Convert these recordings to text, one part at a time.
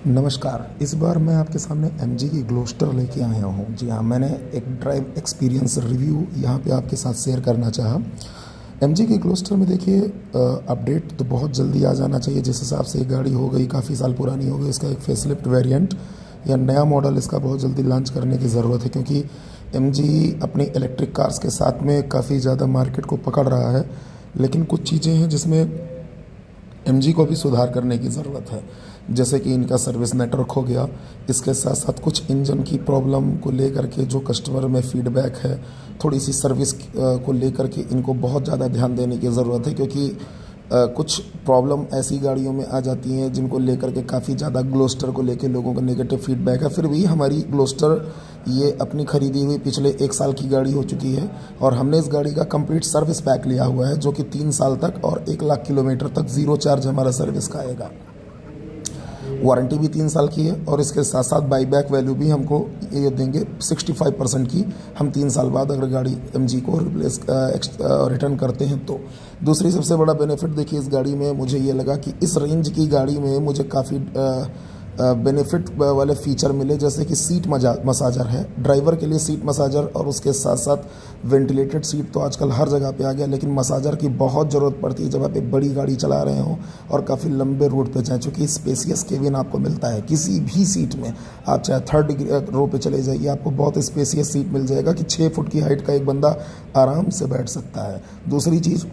नमस्कार। इस बार मैं आपके सामने MG की ग्लोस्टर लेके आया हूँ। जी हाँ, मैंने एक ड्राइव एक्सपीरियंस रिव्यू यहाँ पे आपके साथ शेयर करना चाहा। MG की ग्लोस्टर में देखिए अपडेट तो बहुत जल्दी आ जाना चाहिए। जिस हिसाब से ये गाड़ी हो गई, काफ़ी साल पुरानी हो गई, इसका एक फेसलिफ्ट वेरिएंट या नया मॉडल इसका बहुत जल्दी लॉन्च करने की ज़रूरत है, क्योंकि MG अपनी इलेक्ट्रिक कार्स के साथ में काफ़ी ज़्यादा मार्केट को पकड़ रहा है। लेकिन कुछ चीज़ें हैं जिसमें MG को भी सुधार करने की ज़रूरत है, जैसे कि इनका सर्विस नेटवर्क हो गया। इसके साथ साथ कुछ इंजन की प्रॉब्लम को लेकर के जो कस्टमर में फीडबैक है, थोड़ी सी सर्विस को लेकर के इनको बहुत ज़्यादा ध्यान देने की ज़रूरत है, क्योंकि कुछ प्रॉब्लम ऐसी गाड़ियों में आ जाती हैं जिनको लेकर के काफ़ी ज़्यादा ग्लोस्टर को लेकर लोगों का नेगेटिव फीडबैक है। फिर भी हमारी ग्लोस्टर ये अपनी खरीदी हुई पिछले 1 साल की गाड़ी हो चुकी है और हमने इस गाड़ी का कंप्लीट सर्विस पैक लिया हुआ है, जो कि 3 साल तक और 1 लाख किलोमीटर तक ज़ीरो चार्ज हमारा सर्विस का आएगा। वारंटी भी 3 साल की है और इसके साथ साथ बाईबैक वैल्यू भी हमको ये देंगे 65% की। हम 3 साल बाद अगर गाड़ी MG को रिटर्न करते हैं तो। दूसरी सबसे बड़ा बेनिफिट देखिए इस गाड़ी में मुझे ये लगा कि इस रेंज की गाड़ी में मुझे काफ़ी बेनिफिट वाले फीचर मिले, जैसे कि सीट मसाजर है, ड्राइवर के लिए सीट मसाजर, और उसके साथ साथ वेंटिलेटेड सीट तो आजकल हर जगह पे आ गया, लेकिन मसाजर की बहुत ज़रूरत पड़ती है जब आप एक बड़ी गाड़ी चला रहे हो और काफ़ी लंबे रूट पे जाएँ, चूँकि स्पेसियस केबिन आपको मिलता है। किसी भी सीट में आप चाहे 3rd रो पे चले जाइए, आपको बहुत स्पेसियस सीट मिल जाएगा कि 6 फुट की हाइट का एक बंदा आराम से बैठ सकता है। दूसरी चीज़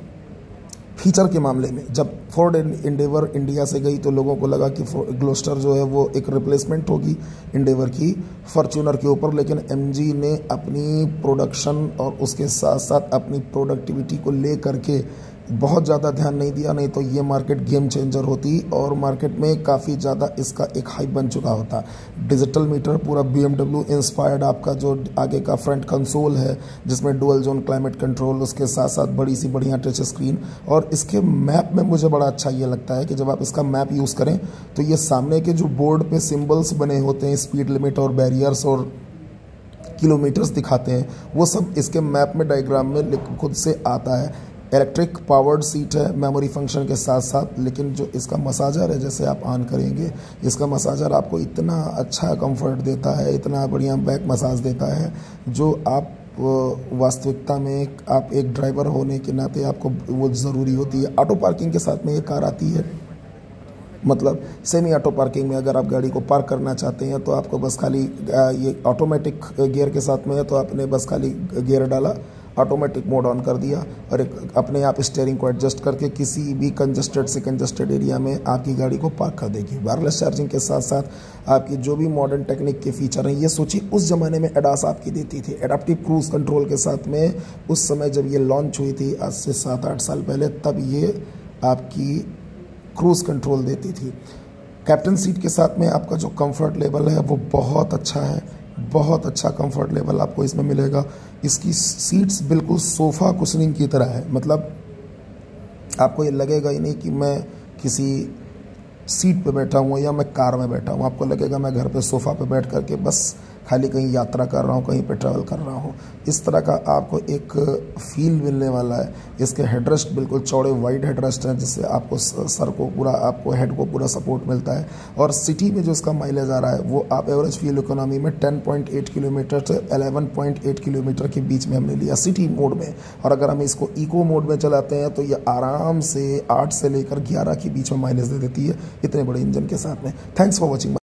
फीचर के मामले में, जब फोर्ड इंडेवर इंडिया से गई तो लोगों को लगा कि ग्लोस्टर जो है वो एक रिप्लेसमेंट होगी इंडेवर की फॉर्च्यूनर के ऊपर, लेकिन MG ने अपनी प्रोडक्शन और उसके साथ साथ अपनी प्रोडक्टिविटी को ले करके बहुत ज़्यादा ध्यान नहीं दिया, नहीं तो ये मार्केट गेम चेंजर होती और मार्केट में काफ़ी ज़्यादा इसका एक हाइप बन चुका होता। डिजिटल मीटर पूरा BMW इंस्पायर्ड, आपका जो आगे का फ्रंट कंसोल है जिसमें डुअल जोन क्लाइमेट कंट्रोल, उसके साथ साथ बड़ी सी बढ़िया टच स्क्रीन, और इसके मैप में मुझे बड़ा अच्छा ये लगता है कि जब आप इसका मैप यूज़ करें तो ये सामने के जो बोर्ड पे सिम्बल्स बने होते हैं, स्पीड लिमिट और बैरियर्स और किलोमीटर्स दिखाते हैं, वो सब इसके मैप में डायग्राम में खुद से आता है। इलेक्ट्रिक पावर्ड सीट है मेमोरी फंक्शन के साथ साथ, लेकिन जो इसका मसाजर है, जैसे आप ऑन करेंगे इसका मसाजर आपको इतना अच्छा कंफर्ट देता है, इतना बढ़िया बैक मसाज देता है, जो आप वास्तविकता में आप एक ड्राइवर होने के नाते आपको वो ज़रूरी होती है। ऑटो पार्किंग के साथ में ये कार आती है, मतलब सेमी ऑटो पार्किंग में अगर आप गाड़ी को पार्क करना चाहते हैं तो आपको बस खाली ये ऑटोमेटिक गियर के साथ में है तो आपने बस खाली गियर डाला, ऑटोमेटिक मोड ऑन कर दिया और एक अपने आप स्टीयरिंग को एडजस्ट करके किसी भी कंजस्टेड से कंजस्टेड एरिया में आपकी गाड़ी को पार्क कर देगी। वायरलेस चार्जिंग के साथ साथ आपकी जो भी मॉडर्न टेक्निक के फीचर हैं, ये सोचिए उस ज़माने में एडास आपकी देती थी, एडाप्टिव क्रूज़ कंट्रोल के साथ में। उस समय जब ये लॉन्च हुई थी आज से 7-8 साल पहले, तब ये आपकी क्रूज़ कंट्रोल देती थी। कैप्टन सीट के साथ में आपका जो कंफर्ट लेवल है वो बहुत अच्छा है, बहुत अच्छा कंफर्ट लेवल आपको इसमें मिलेगा। इसकी सीट्स बिल्कुल सोफ़ा कुशनिंग की तरह है, मतलब आपको ये लगेगा ही नहीं कि मैं किसी सीट पे बैठा हूँ या मैं कार में बैठा हूँ, आपको लगेगा मैं घर पे सोफ़ा पे बैठ करके बस खाली कहीं यात्रा कर रहा हूँ, कहीं पे ट्रैवल कर रहा हूँ। इस तरह का आपको एक फील मिलने वाला है। इसके हेडरेस्ट बिल्कुल चौड़े वाइड हेडरेस्ट हैं, जिससे आपको सर को पूरा, आपको हेड को पूरा सपोर्ट मिलता है। और सिटी में जो इसका माइलेज आ रहा है वो आप एवरेज फ्यूल इकोनॉमी में 10.8 किलोमीटर से 11.8 किलोमीटर के बीच में हमने लिया सिटी मोड में, और अगर हम इसको इको मोड में चलाते हैं तो ये आराम से 8 से लेकर 11 के बीच में माइलेज दे देती है, इतने बड़े इंजन के साथ में। Thanks for watching.